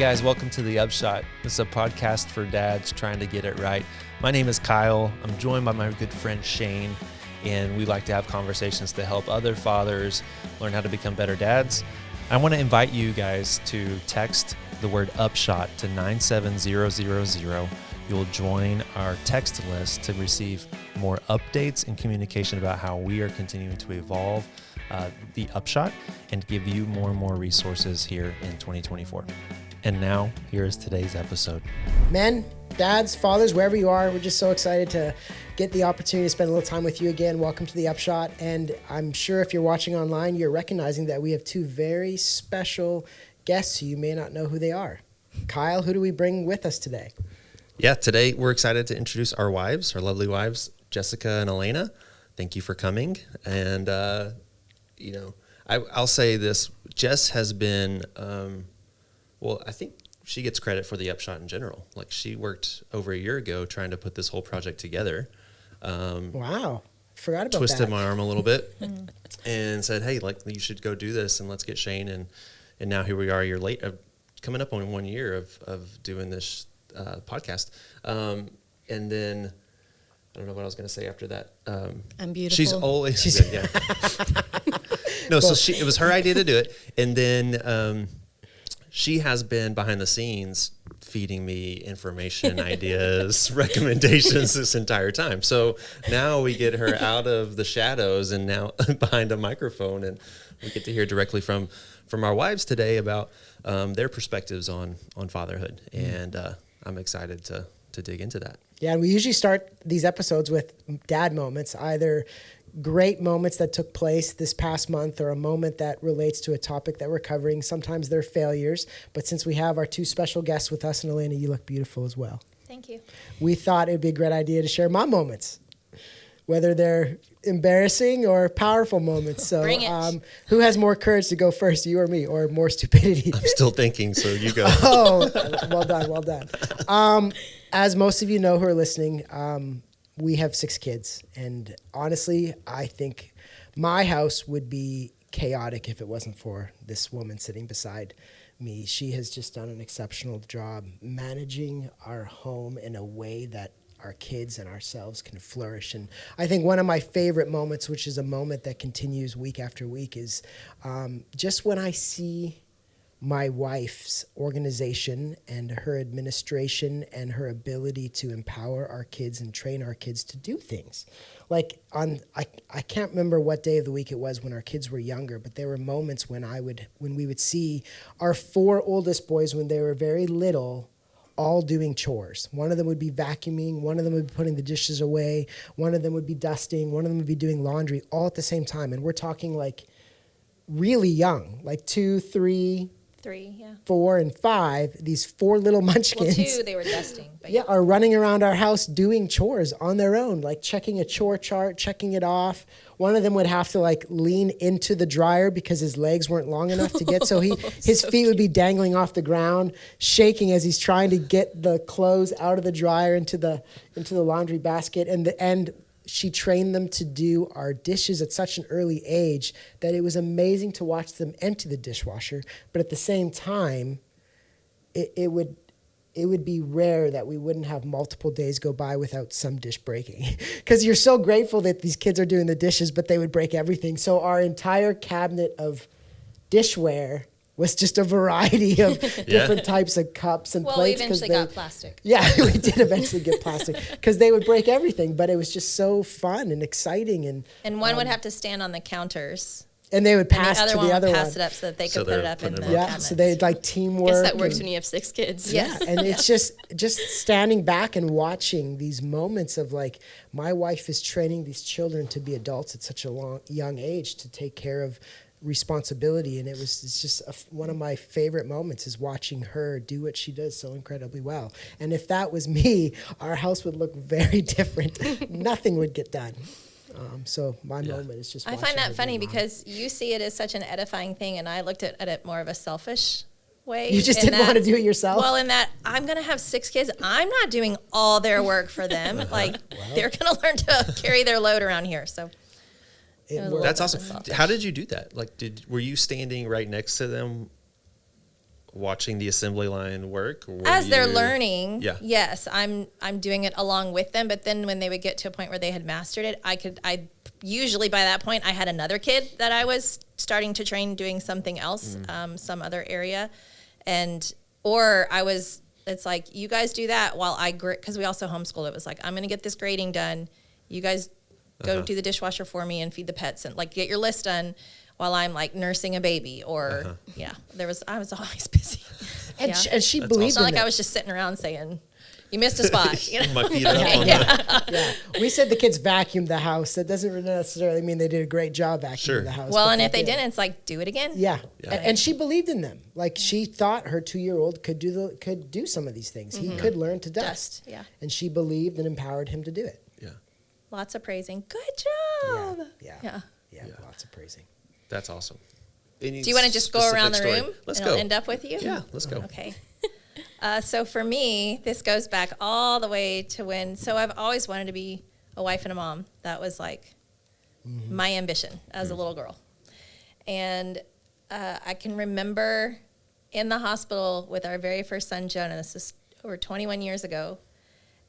guys, welcome to the Upshot. This is a podcast for dads trying to get it right. My name is Kyle. I'm joined by my good friend Shane, and we like to have conversations to help other fathers learn how to become better dads. I want to invite you guys to text the word Upshot to 97000. You'll join our text list to receive more updates and communication about how we are continuing to evolve the Upshot and give you more and more resources here in 2024. And now, here is today's episode. Men, dads, fathers, wherever you are, we're just so excited to get the opportunity to spend a little time with you again. Welcome to the Upshot. And I'm sure if you're watching online, you're recognizing that we have two very special guests who you may not know who they are. Kyle, who do we bring with us today? Yeah, today we're excited to introduce our wives, our lovely wives, Jessica and Alana. Thank you for coming. And, I'll say this. Jess has been, I think she gets credit for the Upshot in general. Like, she worked over a year ago trying to put this whole project together. Wow. Forgot about that. Twisted my arm a little bit and said, hey, like, you should go do this and let's get Shane. And now here we are a year late, coming up on 1 year of doing this podcast. And then I don't know what I was going to say after that. I'm beautiful. She's always good, yeah. No, so it was her idea to do it. And then she has been behind the scenes feeding me information, ideas, recommendations this entire time. So now we get her out of the shadows and now behind a microphone, and we get to hear directly from our wives today about their perspectives on fatherhood. And I'm excited to dig into that. Yeah, and we usually start these episodes with dad moments, either great moments that took place this past month or a moment that relates to a topic that we're covering. Sometimes they're failures, but since we have our two special guests with us, and Alana, you look beautiful as well. Thank you. We thought it'd be a great idea to share mom moments, whether they're embarrassing or powerful moments. So Bring it. Who has more courage to go first, you or me, or more stupidity? I'm still thinking, so you go. Oh, well done. As most of you know who are listening, we have 6 kids. And honestly, I think my house would be chaotic if it wasn't for this woman sitting beside me. She has just done an exceptional job managing our home in a way that our kids and ourselves can flourish. And I think one of my favorite moments, which is a moment that continues week after week, is just when I see my wife's organization and her administration and her ability to empower our kids and train our kids to do things. Like I can't remember what day of the week it was when our kids were younger, but there were moments when we would see our 4 oldest boys when they were very little all doing chores. One of them would be vacuuming, one of them would be putting the dishes away, one of them would be dusting, one of them would be doing laundry, all at the same time. And we're talking like really young, like 2, 3, 4, and 5, these 4 little munchkins. Well, 2, they were dusting. But yeah, are running around our house doing chores on their own, like checking a chore chart, checking it off. One of them would have to like lean into the dryer because his legs weren't long enough to get, so his feet would be dangling off the ground, shaking as he's trying to get the clothes out of the dryer into the laundry basket. And she trained them to do our dishes at such an early age that it was amazing to watch them empty the dishwasher. But at the same time, it would be rare that we wouldn't have multiple days go by without some dish breaking. Because you're so grateful that these kids are doing the dishes, but they would break everything. So our entire cabinet of dishware was just a variety of different types of cups and plates. Well, we eventually got plastic. Yeah, we did eventually get plastic because they would break everything, but it was just so fun and exciting. And one would have to stand on the counters. And they would pass and the to other the one other would one. pass it up so that they could put it up in the cabinets. So they'd like teamwork. I guess that works when you have 6 kids. Yeah, and it's just standing back and watching these moments of like, my wife is training these children to be adults at such a young age to take care of responsibility, and it's just one of my favorite moments is watching her do what she does so incredibly well. And if that was me, our house would look very different. Nothing would get done. So my moment is just I find that funny because you see it as such an edifying thing, and I looked at it more of a selfish way. You just didn't want to do it yourself? Well, in that I'm going to have 6 kids. I'm not doing all their work for them. They're going to learn to carry their load around here. So that's awesome. How did you do that? Like, were you standing right next to them watching the assembly line work? Or As they're learning, Yeah. yes, I'm doing it along with them. But then when they would get to a point where they had mastered it, I usually by that point I had another kid that I was starting to train doing something else, some other area, it's like, you guys do that while I because we also homeschooled. It was like, I'm going to get this grading done. You guys go do the dishwasher for me and feed the pets and like get your list done while I'm like nursing a baby or I was always busy. And she believed It's not like in I was just sitting around saying, you missed a spot. You know? My feet up on the... Yeah. We said the kids vacuumed the house. That doesn't necessarily mean they did a great job vacuuming the house. Well, and if they didn't, it's like, do it again. Yeah. And she believed in them. Like she thought her 2-year-old could do some of these things. He could learn to dust. Yeah. And she believed and empowered him to do it. Yeah. Lots of praising. Good job. Yeah. Lots of praising. That's awesome. Do you want to just go around the room? Let's and go. I'll end up with you? Yeah, let's go. Okay. So for me, this goes back all the way to so I've always wanted to be a wife and a mom. That was like my ambition as a little girl. And I can remember in the hospital with our very first son, Jonah. This is over 21 years ago.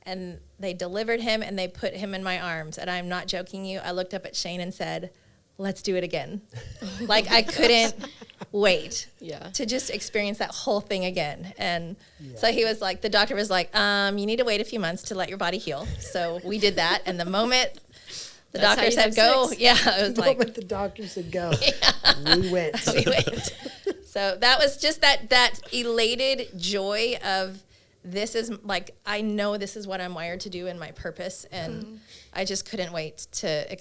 And they delivered him and they put him in my arms. And I'm not joking you. I looked up at Shane and said, let's do it again. Like I couldn't wait to just experience that whole thing again. And so he was like, the doctor was like, you need to wait a few months to let your body heal. So we did that. And the moment the doctor said go, it was the moment the doctor said go, we went. So that was just that elated joy of, this is like, I know this is what I'm wired to do in my purpose. And I just couldn't wait to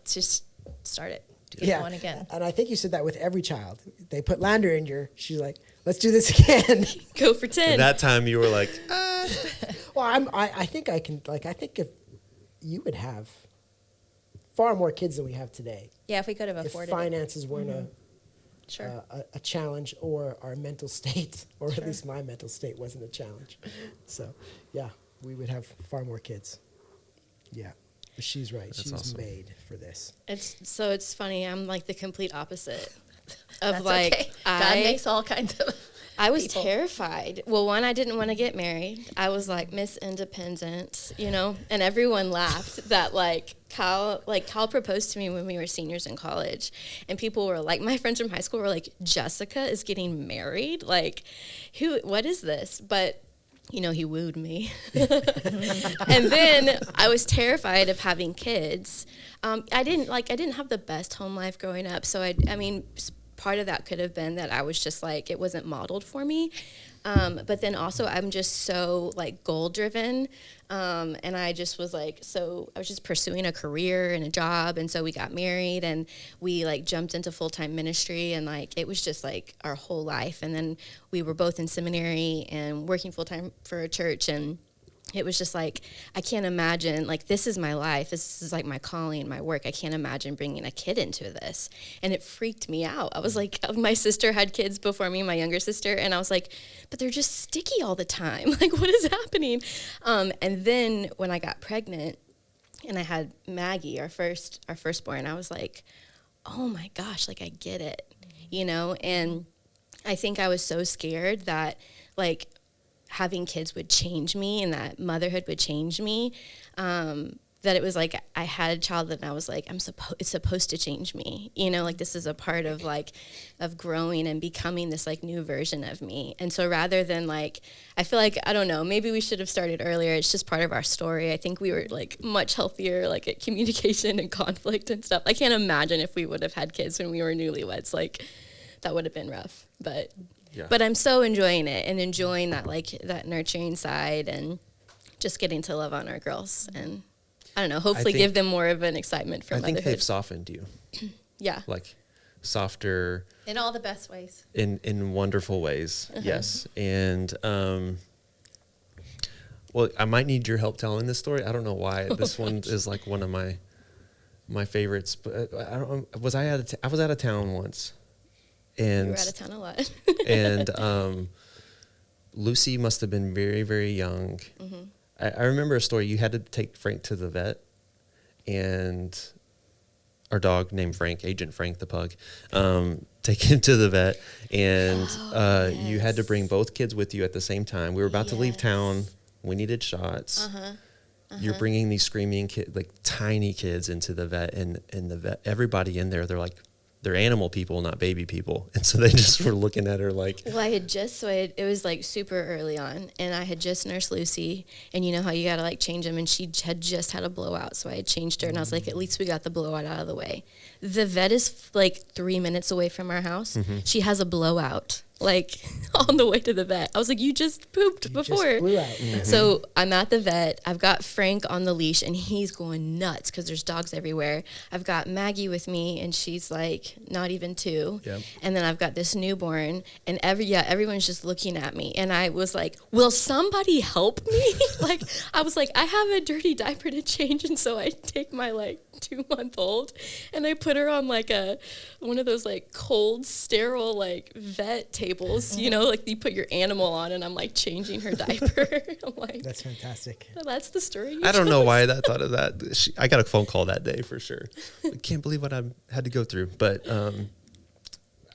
just start it. Do it one again. And I think you said that with every child. They put Lander in she's like, let's do this again. Go for 10. And that time you were like, Well, I think I can, I think if you would have far more kids than we have today. Yeah, if we could have afforded if finances weren't a challenge, or our mental state, or at least my mental state wasn't a challenge. So, we would have far more kids. Yeah. But she's right. She's awesome. made for this. It's funny. I'm like the complete opposite of That's like okay. God makes all kinds of I was people. Terrified. Well, one, I didn't want to get married. I was like Miss Independent, and everyone laughed that Kyle proposed to me when we were seniors in college, and people were like, my friends from high school were like, Jessica is getting married? Like, what is this? But he wooed me. And then I was terrified of having kids. I didn't have the best home life growing up. So I mean, part of that could have been that I was just like, it wasn't modeled for me. But then also I'm just so goal driven. And I just was I was just pursuing a career and a job. And so we got married and we jumped into full-time ministry, and it was just our whole life. And then we were both in seminary and working full-time for a church, and it was just I can't imagine, this is my life. This is my calling, my work. I can't imagine bringing a kid into this. And it freaked me out. I was my sister had kids before me, my younger sister. And I was but they're just sticky all the time. What is happening? And then when I got pregnant and I had Maggie, our firstborn, I was oh my gosh, I get it, And I think I was so scared that having kids would change me and that motherhood would change me, that it was I had a child and I was it's supposed to change me, this is a part of of growing and becoming this new version of me. And so rather than I feel I don't know, maybe we should have started earlier. It's just part of our story. I think we were much healthier at communication and conflict and stuff. I can't imagine if we would have had kids when we were newlyweds, that would have been rough, but. Yeah. But I'm so enjoying it and enjoying that that nurturing side and just getting to love on our girls, and I don't know, hopefully give them more of an excitement for motherhood. I think they've softened you. Yeah. Softer. In all the best ways. In wonderful ways, yes. And well, I might need your help telling this story. I don't know why this one is one of my favorites, but I don't. I was out of town once. And you were out of town a lot. And Lucy must have been very, very young. Mm-hmm. I remember a story. You had to take Frank to the vet, and our dog named Frank, Agent Frank the pug, take him to the vet, and you had to bring both kids with you at the same time. We were about to leave town. We needed shots. You're bringing these screaming kids, like tiny kids, into the vet, and the vet, everybody in there, they're animal people, not baby people. And so they just were looking at her like. Well, it was like super early on, and I had just nursed Lucy, and you know how you got to like change them, and she had just had a blowout, so I had changed her, and I was like, at least we got the blowout out of the way. The vet is like 3 minutes away from our house. She has a blowout like on the way to the vet. I was like, you just pooped before. Just blew out. So I'm at the vet. I've got Frank on the leash, and he's going nuts because there's dogs everywhere. I've got Maggie with me, and she's like not even 2. Yep. And then I've got this newborn, and everyone's just looking at me. And I was like, will somebody help me? Like, I was like, I have a dirty diaper to change. And so I take my like 2-month-old, and I put her on like one of those like cold, sterile like vet tables, you know, like you put your animal on, and I'm like changing her diaper. I'm like, That's fantastic. well, that's the story. I don't know why I thought of that. I got a phone call that day for sure. I can't believe what I had to go through. But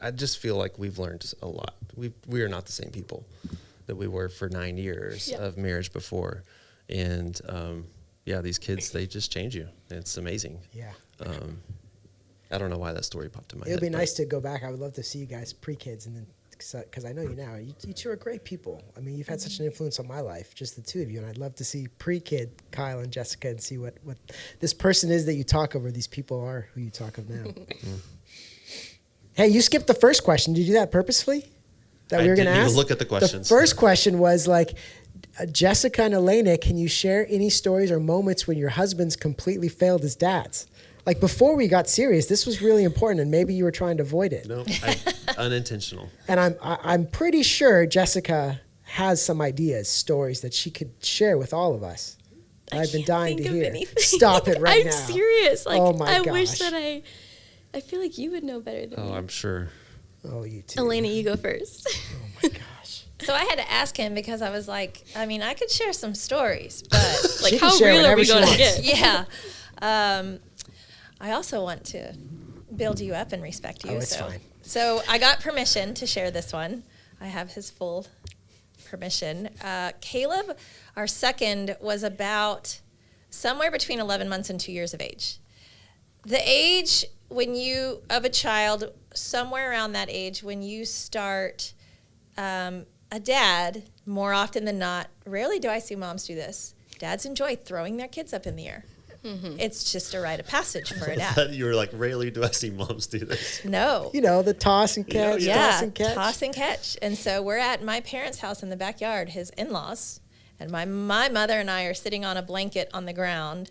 I just feel like we've learned a lot. We are not the same people that we were for 9 years of marriage before. And these kids, they just change you. It's amazing. Yeah. I don't know why that story popped in my head. It would be nice to go back. I would love to see you guys pre-kids, and then because I know you now. You two are great people. I mean, you've had such an influence on my life, just the two of you. And I'd love to see pre-kid Kyle and Jessica and see what this person is that you talk of, or these people are who you talk of now. Hey, you skipped the first question. Did you do that purposefully? That we were going to ask? I didn't even look at the questions. The first question was like, Jessica and Alana, can you share any stories or moments when your husbands completely failed as dads? Like, before we got serious, this was really important, and maybe you were trying to avoid it. No, unintentional. And I'm pretty sure Jessica has some ideas, stories that she could share with all of us. I've been dying to hear. Stop it right now. I'm serious. Like, oh my I gosh. wish that I feel like you would know better than me. Oh, I'm sure. Oh, you too. Elena, you go first. Oh my gosh. So I had to ask him because I was like, I mean, I could share some stories, but Like, She can how share real are whatever we she going to wants. get? yeah. I also want to build you up and respect you. Oh, it's fine. So I got permission to share this one. I have his full permission. Caleb, our second, was about somewhere between 11 months and 2 years of age. The age of a child, somewhere around that age, when you start a dad, more often than not, rarely do I see moms do this. Dads enjoy throwing their kids up in the air. It's just a rite of passage for a dad. You were like, rarely do I see moms do this. No. You know, the toss and catch, toss and catch. Toss and catch. And so we're at my parents' house in the backyard, his in-laws, and my mother and I are sitting on a blanket on the ground,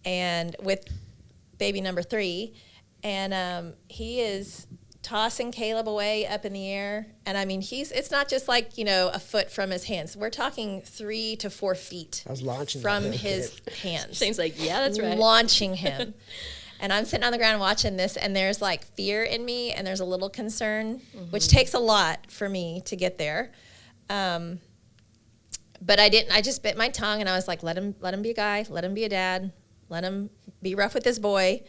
and with baby number 3, and he is tossing Caleb away up in the air. And I mean, it's not just like, a foot from his hands. We're talking 3 to 4 feet I was launching from that little his kid. hands. Shane's like, yeah, that's right. Launching him. And I'm sitting on the ground watching this, and there's like fear in me, and there's a little concern, which takes a lot for me to get there. But I didn't. I just bit my tongue, and I was like, let him be a guy, let him be a dad, let him be rough with this boy.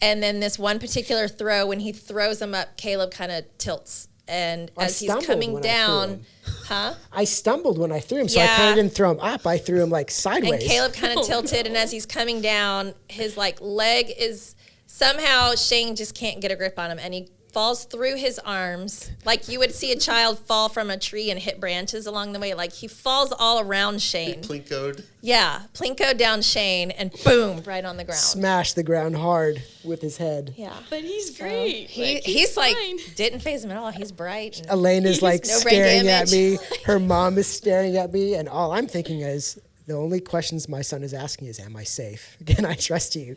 And then this one particular throw, when he throws him up, Caleb kind of tilts. And as he's coming down, I stumbled when I threw him, so I Yeah. kind of didn't throw him up. I threw him like sideways. and Caleb kind of tilted, and as he's coming down, his like leg is somehow Shane just can't get a grip on him, and he falls through his arms like you would see a child fall from a tree and hit branches along the way. Like he falls all around Shane. Plinkoed. Yeah, plinko down Shane, and boom, right on the ground. Smashed the ground hard with his head. Yeah, But he's So great. he's like fine. didn't phase him at all. He's bright. And Elena's like no brain staring at damage. me. Her mom is staring at me, and all I'm thinking is, the only questions my son is asking is, "Am I safe? Can I trust you?"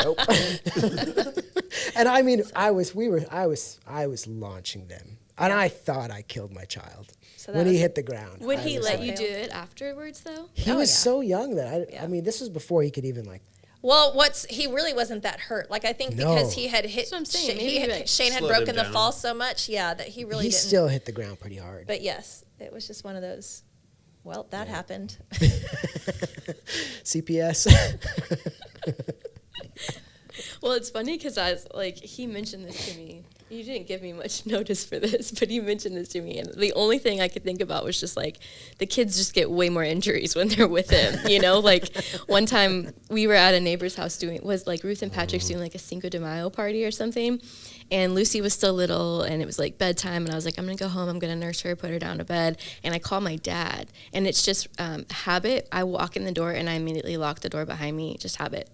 Nope. And I mean, I was launching them, and I thought I killed my child So that when he was- hit the ground. Would I he was let like- you do it afterwards, though? He Oh, was yeah. so young that Yeah. I mean, this was before he could even like. Well, he really wasn't that hurt. Like I think No. because he had hit, That's what I'm saying. Maybe like Shane had slowed him broken the down. fall so much, that he really He didn't. still hit the ground pretty hard. But yes, it was just one of those. Well, that happened. CPS. Well, it's funny because he mentioned this to me You didn't give me much notice for this, but you mentioned this to me, and the only thing I could think about was just like the kids just get way more injuries when they're with him, you know? Like one time we were at a neighbor's house was like Ruth and Patrick's doing like a Cinco de Mayo party or something, and Lucy was still little, and it was like bedtime, and I was like, I'm gonna go home, I'm gonna nurse her, put her down to bed, and I call my dad, and it's just habit. I walk in the door and I immediately lock the door behind me, just habit.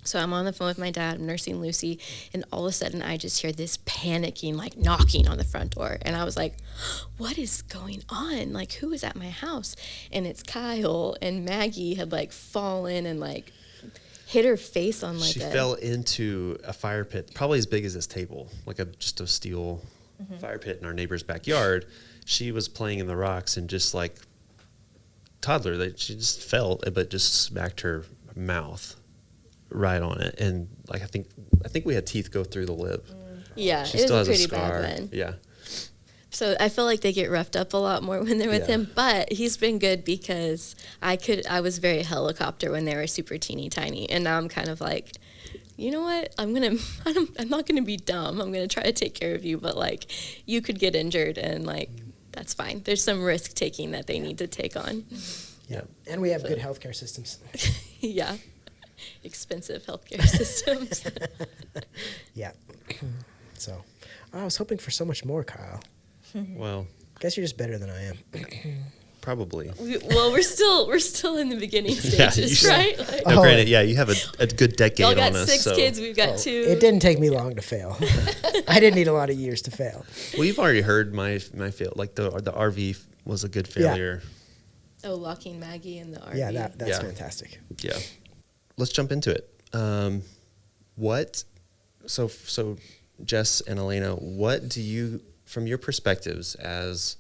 So I'm on the phone with my dad, I'm nursing Lucy, and all of a sudden I just hear this panicking, like knocking on the front door. And I was like, what is going on? Like, who is at my house? And it's Kyle, and Maggie had like fallen and like hit her face on like she fell into a fire pit, probably as big as this table, like just a steel fire pit in our neighbor's backyard. She was playing in the rocks and just like toddler, she just fell, but just smacked her mouth right on it, and like I think we had teeth go through the lip. Yeah, she it still was has a pretty scar. bad one. Yeah. So I feel like they get roughed up a lot more when they're with him, but he's been good because I was very helicopter when they were super teeny tiny, and now I'm kind of like, you know what? I'm not gonna be dumb. I'm gonna try to take care of you, but like you could get injured, and like that's fine. There's some risk taking that they need to take on. Yeah, and we have good healthcare systems. Yeah. Expensive healthcare systems. Yeah. So, I was hoping for so much more, Kyle. Well, Guess you're just better than I am. probably. We're still in the beginning stages, right? Like, No, granted, yeah, you have a good decade y'all got on us. 6 so. kids, we've got 2. It didn't take me long to fail. I didn't need a lot of years to fail. Well, you've already heard my fail. Like the RV was a good failure. Oh, locking Maggie in the RV. Yeah, that's Yeah. fantastic. Yeah. Let's jump into it. So Jess and Elena, what do you, from your perspectives as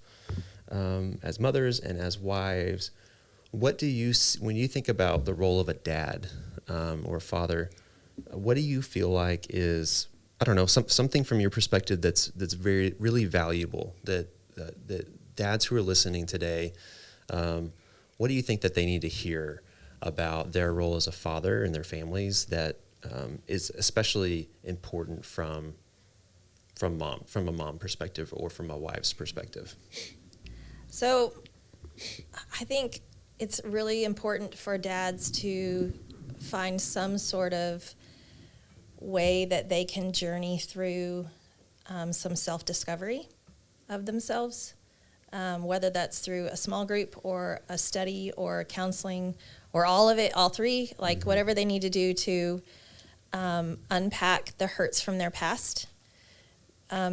mothers and as wives, what do you, when you think about the role of a dad or a father, what do you feel like is, I don't know, something from your perspective that's really valuable that dads who are listening today, what do you think that they need to hear about their role as a father in their families that is especially important from a mom perspective or from a wife's perspective? So I think it's really important for dads to find some sort of way that they can journey through some self-discovery of themselves, whether that's through a small group or a study or counseling or all of it, all three, like whatever they need to do to unpack the hurts from their past.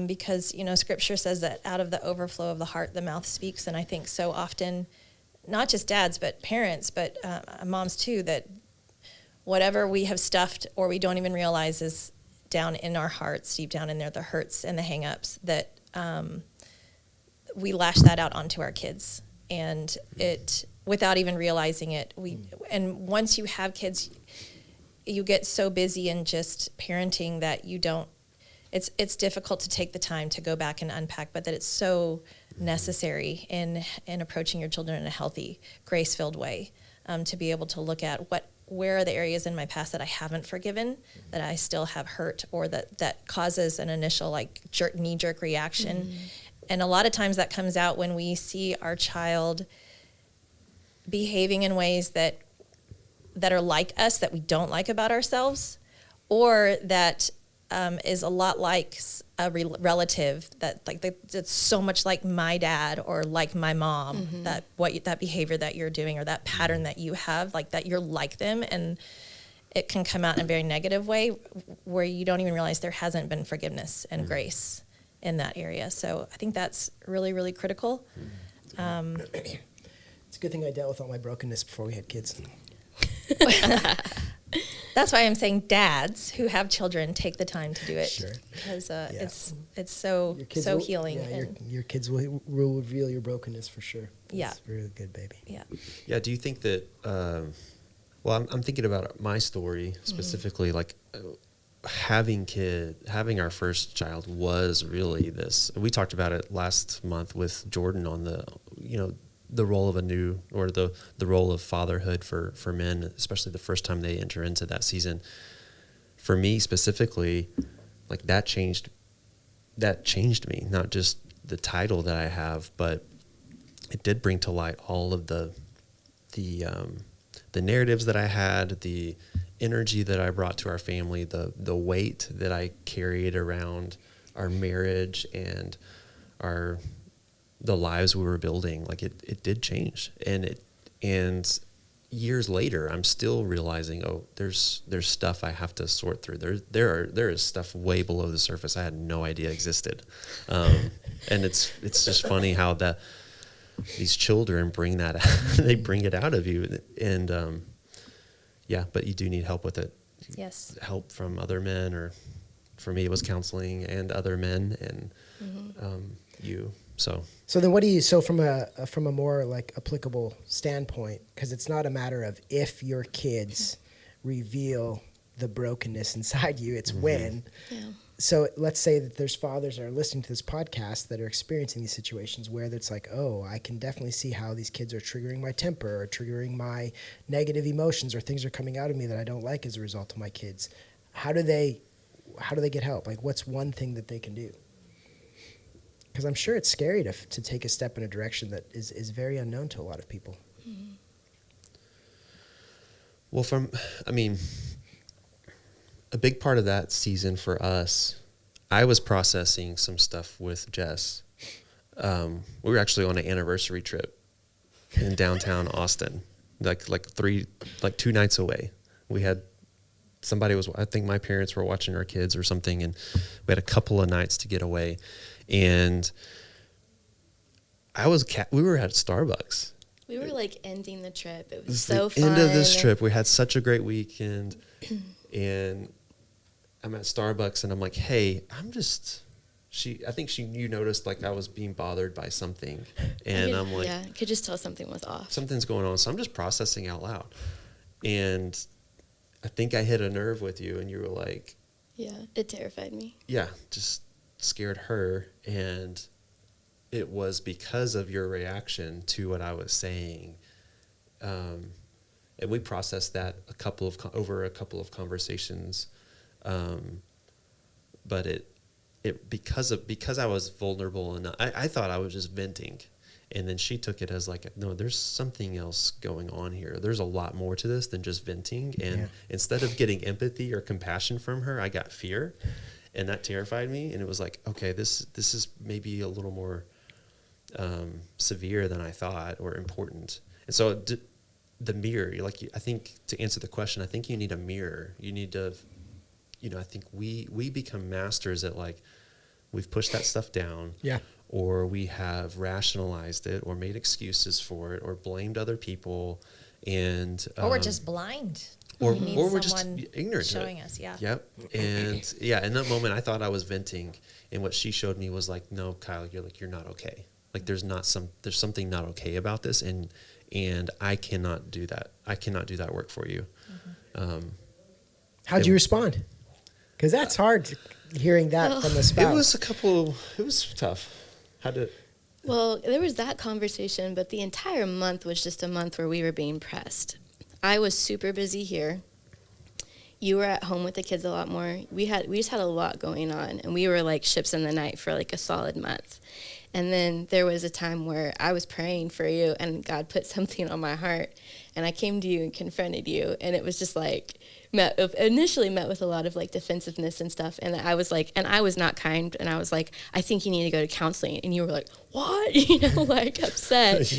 Because, Scripture says that out of the overflow of the heart, the mouth speaks. And I think so often, not just dads, but parents, but moms too, that whatever we have stuffed or we don't even realize is down in our hearts, deep down in there, the hurts and the hang-ups, that we lash that out onto our kids. And it, without even realizing it, and once you have kids, you get so busy in just parenting that you don't, it's difficult to take the time to go back and unpack, but that it's so necessary in approaching your children in a healthy, grace-filled way, to be able to look at where are the areas in my past that I haven't forgiven, that I still have hurt, or that causes an initial knee-jerk reaction. Mm-hmm. And a lot of times that comes out when we see our child behaving in ways that are like us, that we don't like about ourselves, or that is a lot like a relative that's so much like my dad or like my mom, mm-hmm. that behavior that you're doing or that pattern that you have, like that you're like them, and it can come out in a very negative way where you don't even realize there hasn't been forgiveness and mm-hmm. grace in that area. So I think that's really, really critical. It's a good thing I dealt with all my brokenness before we had kids. That's why I'm saying dads who have children take the time to do it. Sure. Because it's so healing. Yeah, your kids will reveal your brokenness for sure. Yeah. It's really good, baby. Yeah. Yeah, do you think that, I'm thinking about my story specifically, mm-hmm. Having our first child was really this. We talked about it last month with Jordan on the role of the role of fatherhood for men, especially the first time they enter into that season. For me specifically, that changed that changed me, not just the title that I have, but it did bring to light all of the narratives that I had, the energy that I brought to our family, the weight that I carried around our marriage and the lives we were building. Like it did change, and years later, I'm still realizing, there's stuff I have to sort through. There is stuff way below the surface I had no idea existed, and it's just funny how these children bring that they bring it out of you, and but you do need help with it. Yes. Help from other men, or for me it was counseling and other men, and you. So then what do you, so from a more like applicable standpoint, because it's not a matter of if your kids reveal the brokenness inside you, it's when. Yeah. So let's say that there's fathers that are listening to this podcast that are experiencing these situations where it's like, I can definitely see how these kids are triggering my temper or triggering my negative emotions, or things are coming out of me that I don't like as a result of my kids. How do they get help? Like, what's one thing that they can do? Because I'm sure it's scary to take a step in a direction that is very unknown to a lot of people. Mm-hmm. Well, a big part of that season for us, I was processing some stuff with Jess. We were actually on an anniversary trip in downtown Austin, like 2 nights away. We had I think my parents were watching our kids or something, and we had a couple of nights to get away. And we were at Starbucks. We were like ending the trip. It was so the fun. End of this trip. We had such a great weekend, and I'm at Starbucks, and I'm like, "Hey, I think you noticed like I was being bothered by something," and I'm like, "Yeah, I could just tell something was off. Something's going on." So I'm just processing out loud, and I think I hit a nerve with you, and you were like, "Yeah, it terrified me." Yeah, just scared her, and it was because of your reaction to what I was saying, and we processed that over a couple of conversations, but it because I was vulnerable, and I thought I was just venting, and then she took it as like, no, there's something else going on here. There's a lot more to this than just venting, and instead of getting empathy or compassion from her, I got fear. And that terrified me, and it was like, okay, this is maybe a little more severe than I thought, or important. And so the mirror, I think to answer the question, I think you need a mirror. You need to, I think we become masters at like, we've pushed that stuff down, or we have rationalized it, or made excuses for it, or blamed other people, and or we're just blind. Or we're just ignorant showing to it. us, yeah. Yep. And in that moment I thought I was venting, and what she showed me was like, no, Kyle, you're not okay. Like there's something not okay about this, and I cannot do that. I cannot do that work for you. Mm-hmm. How'd you respond? Because that's hard hearing that from a spouse. It was tough. Well, there was that conversation, but the entire month was just a month where we were being pressed. I was super busy here. You were at home with the kids a lot more. We just had a lot going on, and we were like ships in the night for like a solid month. And then there was a time where I was praying for you, and God put something on my heart, and I came to you and confronted you, and it was just like initially met with a lot of like defensiveness and stuff, and I was not kind, and I was like, I think you need to go to counseling, and you were like, what? Like upset.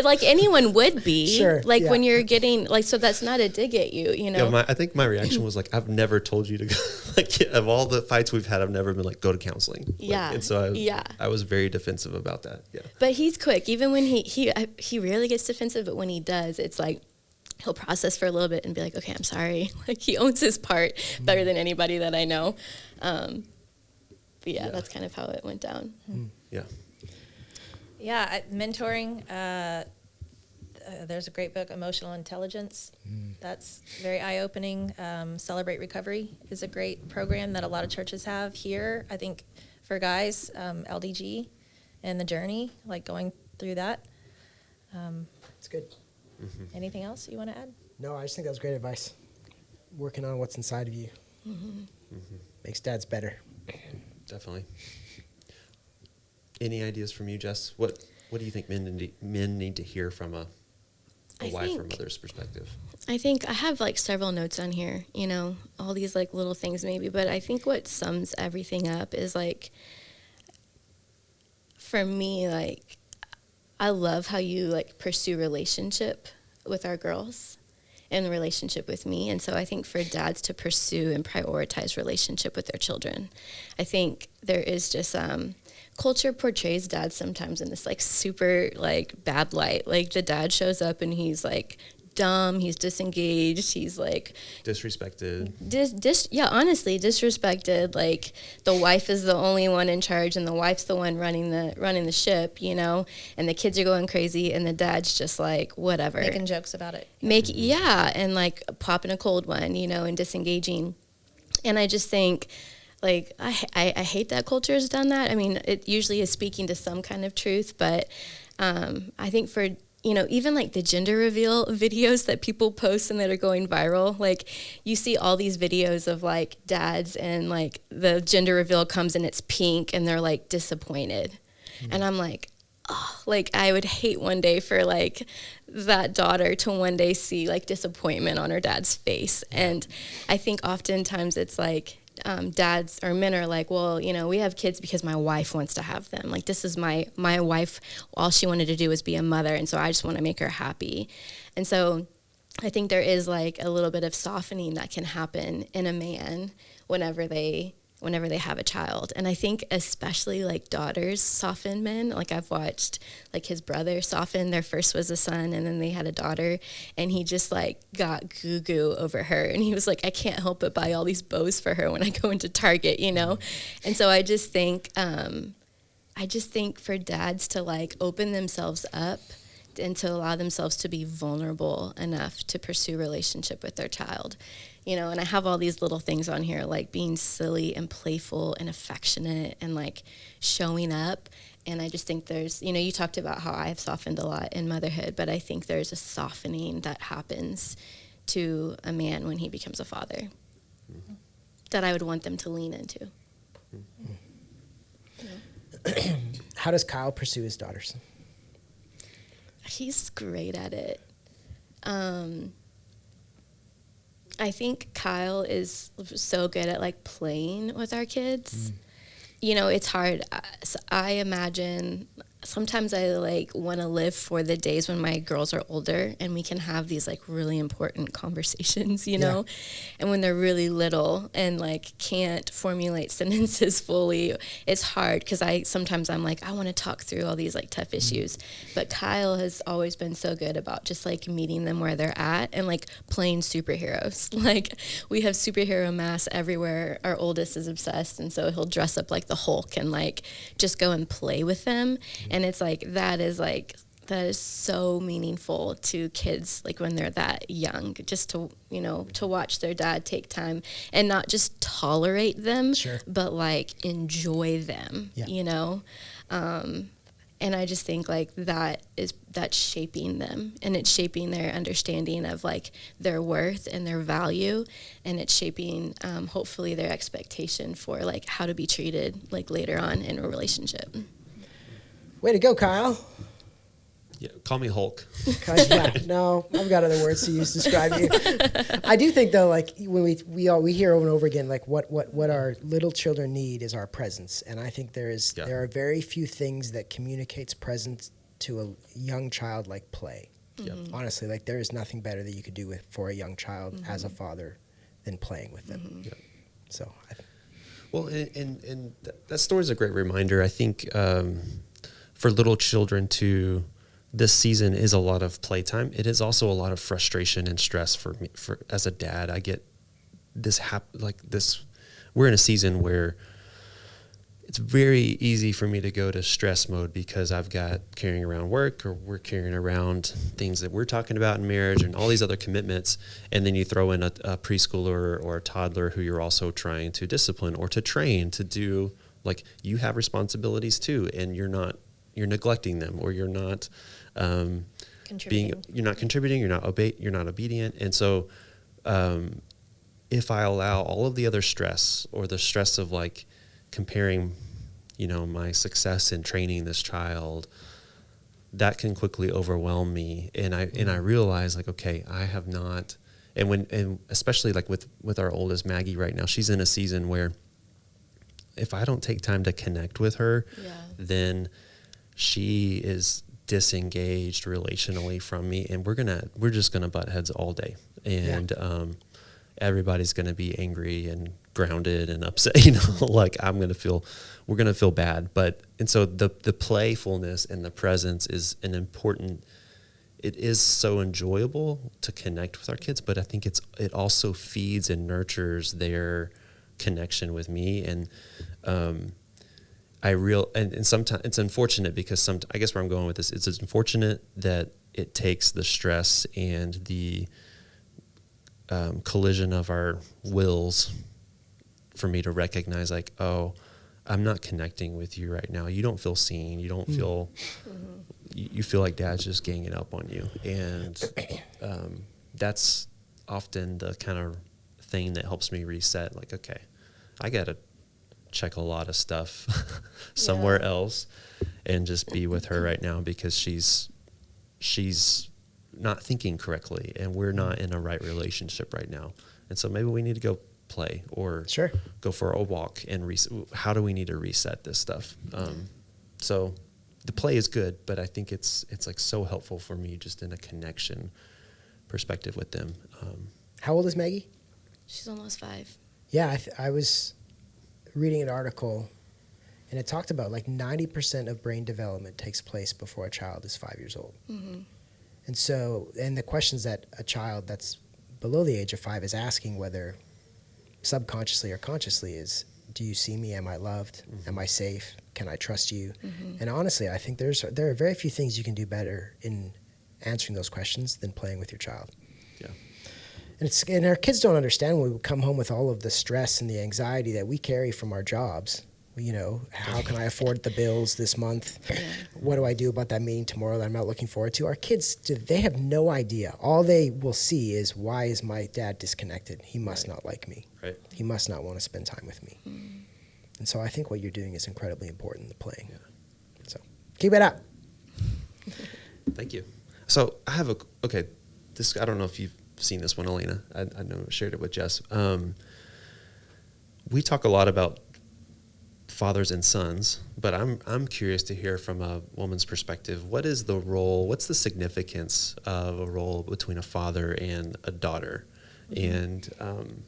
Like anyone would be. Sure, when you're getting like, so that's not a dig at you, Yeah, I think my reaction was like, I've never told you to go. Like of all the fights we've had, I've never been like, go to counseling. And so I was very defensive about that. Yeah. But he's quick. Even when he rarely gets defensive, but when he does, it's like he'll process for a little bit and be like, okay, I'm sorry. Like he owns his part better than anybody that I know. But that's kind of how it went down. Yeah. Yeah, mentoring. There's a great book, Emotional Intelligence. That's very eye-opening. Celebrate Recovery is a great program that a lot of churches have here. I think for guys, LDG and the journey, like going through that. It's good. Mm-hmm. Anything else you want to add? No, I just think that was great advice. Working on what's inside of you makes dads better. Definitely. Any ideas from you, Jess? What do you think men need to hear from a wife or mother's perspective? I think I have like several notes on here, all these like little things maybe, but I think what sums everything up is like, for me, like, I love how you like pursue relationship with our girls and relationship with me. And so I think for dads to pursue and prioritize relationship with their children, I think there is just, culture portrays dads sometimes in this like super like bad light. Like the dad shows up and he's like dumb, he's disengaged, he's like disrespected. Honestly disrespected. Like the wife is the only one in charge and the wife's the one running the ship, and the kids are going crazy and the dad's just like whatever. Making jokes about it. And like popping a cold one, and disengaging. And I just think like, I hate that culture has done that. I mean, it usually is speaking to some kind of truth, but I think for, even like the gender reveal videos that people post and that are going viral, like you see all these videos of like dads and like the gender reveal comes and it's pink and they're like disappointed. Mm-hmm. And I'm like, oh, like I would hate one day for like that daughter to one day see like disappointment on her dad's face. And I think oftentimes it's like, dads or men are like, well, we have kids because my wife wants to have them. Like, this is my wife. All she wanted to do was be a mother. And so I just want to make her happy. And so I think there is like a little bit of softening that can happen in a man whenever they have a child. And I think especially like daughters soften men. Like I've watched like his brother soften. Their first was a son and then they had a daughter and he just like got goo over her. And he was like, I can't help but buy all these bows for her when I go into Target, And so I just think for dads to like open themselves up and to allow themselves to be vulnerable enough to pursue relationship with their child. And I have all these little things on here, like being silly and playful and affectionate and like showing up. And I just think there's, you talked about how I've softened a lot in motherhood, but I think there's a softening that happens to a man when he becomes a father that I would want them to lean into. How does Kyle pursue his daughters? He's great at it. I think Kyle is so good at like playing with our kids. It's hard. I imagine sometimes I like want to live for the days when my girls are older and we can have these like really important conversations, and when they're really little and like can't formulate sentences fully, it's hard because I'm like, I want to talk through all these like tough issues. But Kyle has always been so good about just like meeting them where they're at and like playing superheroes. Like we have superhero masks everywhere. Our oldest is obsessed. And so he'll dress up like the Hulk and like just go and play with them. And it's like, that is so meaningful to kids, like when they're that young, just to, to watch their dad take time and not just tolerate them, but like enjoy them, and I just think like that's shaping them and it's shaping their understanding of like their worth and their value. And it's shaping, hopefully their expectation for like how to be treated like later on in a relationship. Way to go, Kyle. Yeah, call me Hulk. No, I've got other words to use to describe you. I do think though, like when we hear over and over again, like what our little children need is our presence, and I think there are very few things that communicates presence to a young child like play. Mm-hmm. Honestly, like there is nothing better that you could do for a young child as a father than playing with them. Mm-hmm. Yeah. So, and that story is a great reminder. I think for little children to. This season is a lot of playtime. It is also a lot of frustration and stress for me. As a dad, I get this we're in a season where it's very easy for me to go to stress mode because I've got carrying around work or we're carrying around things that we're talking about in marriage and all these other commitments. And then you throw in a preschooler or a toddler who you're also trying to discipline or to train to do, like you have responsibilities too, and you're neglecting them or you're not contributing, you're not obedient. And so if I allow all of the other stress or the stress of like comparing, my success in training this child, that can quickly overwhelm me. And I realize, like, okay, I have not, and especially like with our oldest Maggie right now, she's in a season where if I don't take time to connect with her, then she is disengaged relationally from me, and we're just gonna butt heads all day, and everybody's gonna be angry and grounded and upset. Like we're gonna feel bad. And so the playfulness and the presence is an important. It is so enjoyable to connect with our kids, but I think it also feeds and nurtures their connection with me. And and sometimes it's unfortunate because I guess where I'm going with this, it's unfortunate that it takes the stress and the collision of our wills for me to recognize, like, oh, I'm not connecting with you right now. You don't feel seen. You don't feel, you feel like dad's just ganging up on you. And that's often the kind of thing that helps me reset. Like, okay, I got to check a lot of stuff somewhere else and just be with her right now, because she's not thinking correctly and we're not in a right relationship right now. And so maybe we need to go play or go for a walk and how do we need to reset this stuff? So the play is good, but I think it's like so helpful for me just in a connection perspective with them. How old is Maggie? She's almost 5. Yeah, I was reading an article, and it talked about like 90% of brain development takes place before a child is 5 years old. Mm-hmm. And so, and the questions that a child that's below the age of 5 is asking, whether subconsciously or consciously, is, do you see me? Am I loved? Mm-hmm. Am I safe? Can I trust you? Mm-hmm. And honestly, I think there are very few things you can do better in answering those questions than playing with your child. Yeah. And our kids don't understand when we come home with all of the stress and the anxiety that we carry from our jobs. How can I afford the bills this month? Yeah. What do I do about that meeting tomorrow that I'm not looking forward to? Our kids, they have no idea. All they will see is, why is my dad disconnected? He must not like me. Right. He must not want to spend time with me. Mm. And so I think what you're doing is incredibly important, the playing. Yeah. So keep it up. Thank you. So I have this, I don't know if you've seen this one, Alana. I know I shared it with Jess. We talk a lot about fathers and sons, but I'm curious to hear from a woman's perspective. What is the role? What's the significance of a role between a father and a daughter? Mm-hmm. And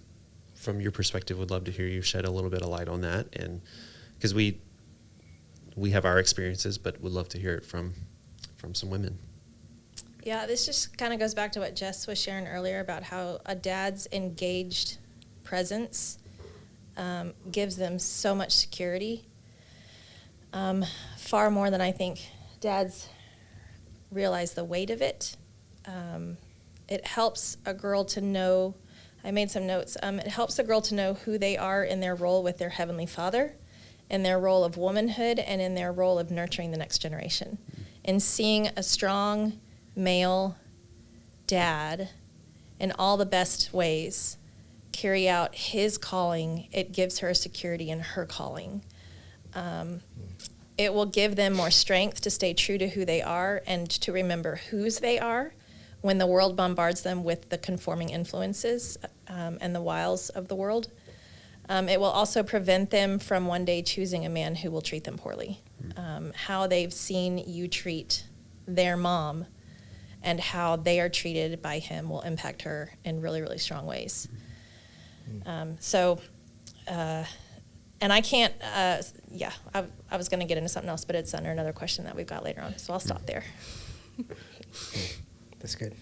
from your perspective, would love to hear you shed a little bit of light on that. And because we have our experiences, but would love to hear it from some women. Yeah, this just kind of goes back to what Jess was sharing earlier about how a dad's engaged presence gives them so much security, far more than I think dads realize the weight of it. It helps a girl to know, I made some notes, it helps a girl to know who they are in their role with their Heavenly Father, in their role of womanhood, and in their role of nurturing the next generation. And seeing a strong male dad in all the best ways carry out his calling, it gives her a security in her calling. It will give them more strength to stay true to who they are and to remember whose they are when the world bombards them with the conforming influences and the wiles of the world. It will also prevent them from one day choosing a man who will treat them poorly. How they've seen you treat their mom and how they are treated by him will impact her in really, really strong ways. And I can't, I was going to get into something else, but it's under another question that we've got later on, so I'll stop there. That's good.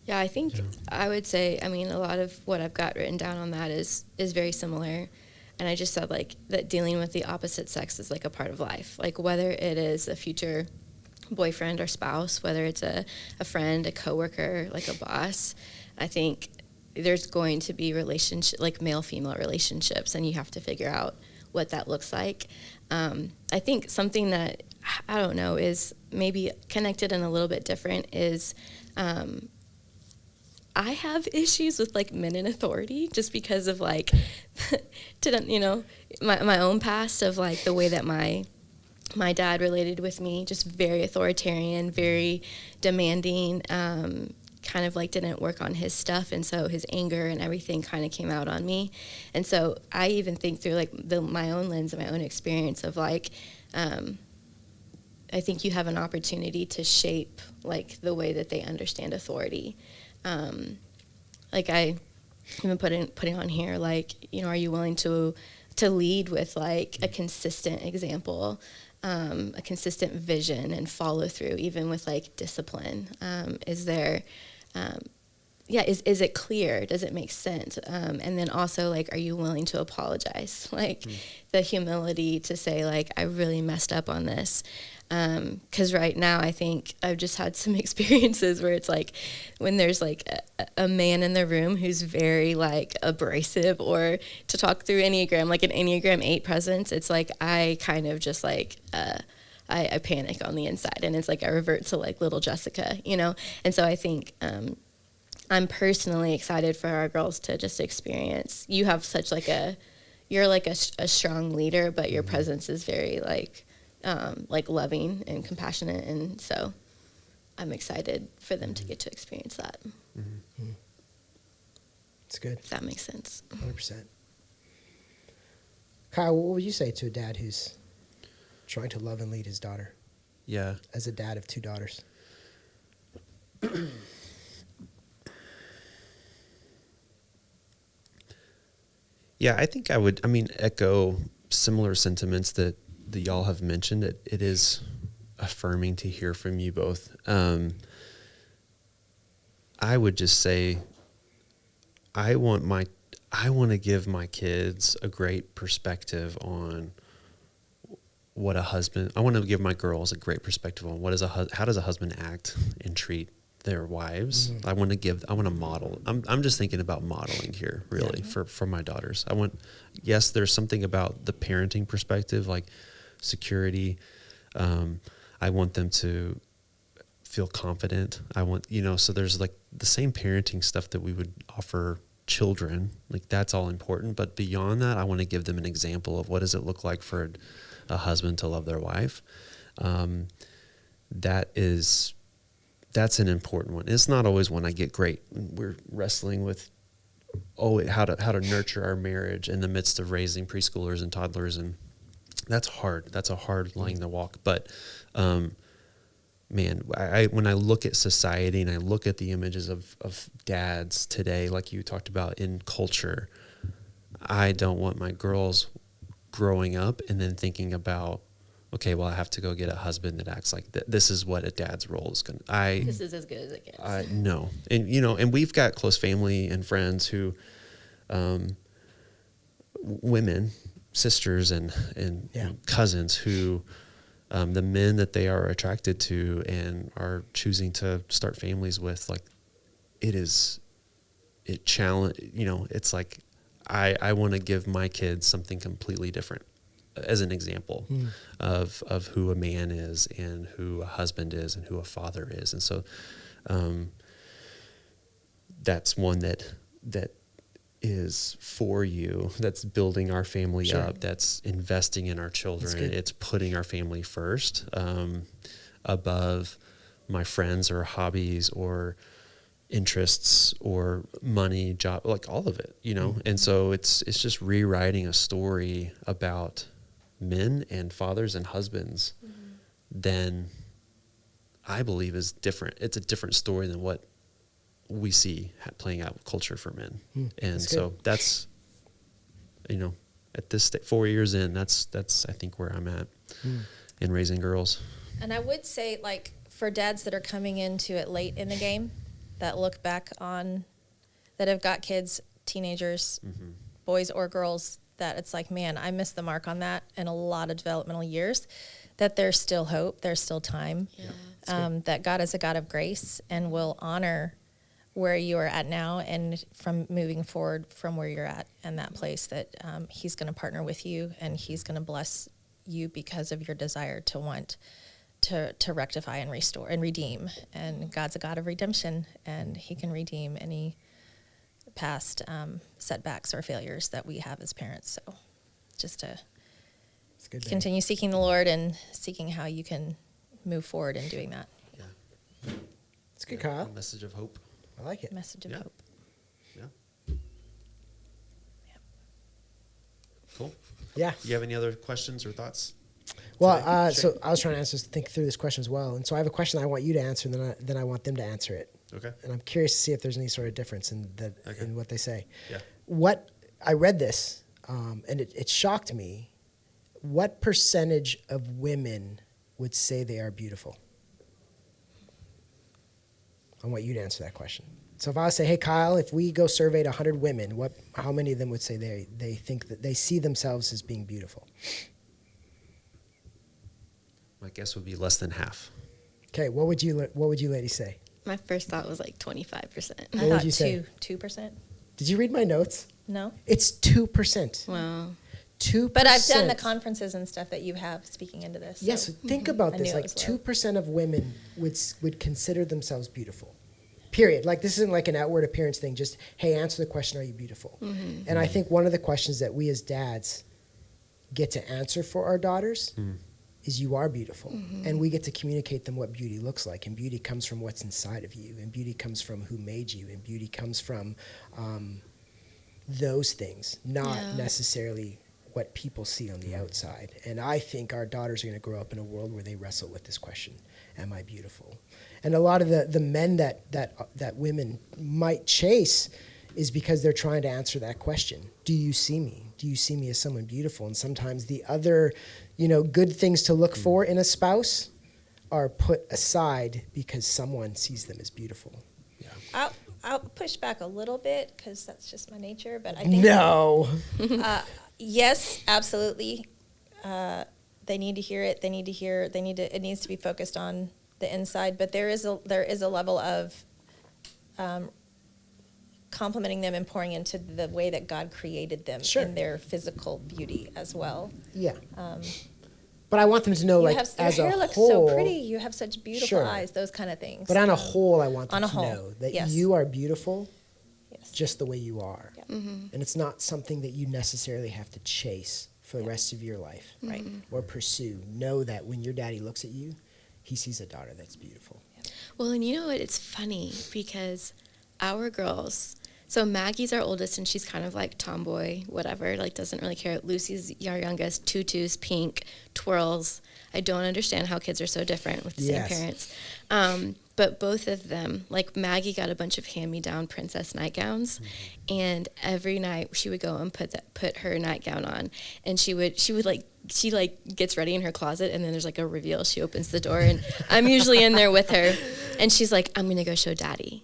Yeah, I think I would say, a lot of what I've got written down on that is very similar. And I just said, like, that dealing with the opposite sex is, like, a part of life. Like, whether it is a future boyfriend or spouse, whether it's a friend, a coworker, like a boss, I think there's going to be like male-female relationships, and you have to figure out what that looks like. I think something that, I don't know, is maybe connected and a little bit different is I have issues with like men in authority just because of like, my own past of like the way that my dad related with me, just very authoritarian, very demanding, kind of like didn't work on his stuff, and so his anger and everything kind of came out on me. And so I even think through like my own lens and my own experience of like, I think you have an opportunity to shape like the way that they understand authority. Like I even putting on here, like, are you willing to lead with like a consistent example, a consistent vision and follow through, even with like discipline? Is there, is it clear? Does it make sense? And then also, like, are you willing to apologize? Like the humility to say, like, I really messed up on this. Because right now I think I've just had some experiences where it's like when there's like a man in the room who's very like abrasive, or to talk through Enneagram, like an Enneagram 8 presence, it's like I kind of just like I panic on the inside, and it's like I revert to like little Jessica, And so I think I'm personally excited for our girls to just experience. You have such like you're like a strong leader, but your presence is very like loving and compassionate, and so I'm excited for them to get to experience that. Mm-hmm. It's good. If that makes sense. 100%. Kyle, what would you say to a dad who's trying to love and lead his daughter? Yeah. As a dad of 2 daughters. Yeah, I think I would, echo similar sentiments that y'all have mentioned. It is affirming to hear from you both. I would just say, I want to give my kids a great perspective on what a husband. I want to give my girls a great perspective on how does a husband act and treat their wives. I want to model. I'm just thinking about modeling here, really, for my daughters. Yes, there's something about the parenting perspective, like security. I want them to feel confident. So there's like the same parenting stuff that we would offer children, like that's all important. But beyond that, I want to give them an example of what does it look like for a husband to love their wife. That's an important one. It's not always one I get great. We're wrestling with how to nurture our marriage in the midst of raising preschoolers and toddlers, and that's hard. That's a hard line to walk. But man, when I look at society and I look at the images of dads today, like you talked about in culture, I don't want my girls growing up and then thinking about, okay, well, I have to go get a husband that acts like that. This is what a dad's role is going to. This is as good as it gets. No. And, and we've got close family and friends who, women, sisters and cousins who, the men that they are attracted to and are choosing to start families with, like, it's like, I want to give my kids something completely different as an example of who a man is and who a husband is and who a father is. And so that's one that is for you, that's building our family up, that's investing in our children. It's putting our family first above my friends or hobbies or interests or money, job, like all of it, And so it's just rewriting a story about men and fathers and husbands then I believe is different. It's a different story than what we see playing out with culture for men. And so that's, at this 4 years in, that's I think where I'm at in raising girls. And I would say, like, for dads that are coming into it late in the game, that look back on, that have got kids, teenagers, boys or girls, that it's like, man, I missed the mark on that in a lot of developmental years, that there's still hope, there's still time, that God is a God of grace and will honor where you are at now and from moving forward from where you're at and that place, that he's going to partner with you and he's going to bless you because of your desire to want to rectify and restore and redeem. And God's a God of redemption, and he can redeem any past setbacks or failures that we have as parents. So just to continue seeking the Lord and seeking how you can move forward in doing that. Yeah. It's good, Kyle. A message of hope. I like it. Message of hope. Yeah. Cool. Yeah. You have any other questions or thoughts? Well, so I was trying to think through this question as well. And so I have a question I want you to answer, and then I want them to answer it. Okay. And I'm curious to see if there's any sort of difference in what they say. Yeah. What I read this, and it shocked me. What percentage of women would say they are beautiful? I want you to answer that question. So if I say, hey, Kyle, if we go surveyed 100 women, how many of them would say they think that they see themselves as being beautiful? My guess would be less than half. Okay, what would you ladies say? My first thought was like 25%. I What would thought you say? 2%. Did you read my notes? No. It's 2%. Wow. 2%. But I've done the conferences and stuff that you have speaking into this. Yes, so think about I this. knew it Like was low. 2% of women would consider themselves beautiful. Period. Like this isn't like an outward appearance thing. Just, hey, answer the question, are you beautiful? Mm-hmm. And I think one of the questions that we as dads get to answer for our daughters is you are beautiful. Mm-hmm. And we get to communicate them what beauty looks like. And beauty comes from what's inside of you. And beauty comes from who made you. And beauty comes from those things, not necessarily what people see on the outside. And I think our daughters are going to grow up in a world where they wrestle with this question, am I beautiful? And a lot of the men that women might chase is because they're trying to answer that question. Do you see me? Do you see me as someone beautiful? And sometimes the other, good things to look for in a spouse are put aside because someone sees them as beautiful. Yeah. I'll push back a little bit because that's just my nature. But I think No. yes, absolutely. They need to hear it. It needs to be focused on the inside. But there is a level of complimenting them and pouring into the way that God created them in their physical beauty as well. Yeah. But I want them to know, like, your as hair a looks whole. so pretty. You have such beautiful eyes. Those kind of things. But on a whole, I want them On a to whole, know that yes. you are beautiful Yes. just the way you are. Yeah. Mm-hmm. And it's not something that you necessarily have to chase for the rest of your life. Right. Or pursue. Know that when your daddy looks at you, he sees a daughter that's beautiful. Well, and you know what? It's funny because our girls, so Maggie's our oldest and she's kind of like tomboy, whatever, like doesn't really care. Lucy's our youngest, tutus, pink, twirls. I don't understand how kids are so different with the same parents. But both of them, like Maggie got a bunch of hand-me-down princess nightgowns, and every night she would go and put her nightgown on, and she gets ready in her closet, and then there's like a reveal. She opens the door, and I'm usually in there with her, and she's like, I'm gonna go show daddy.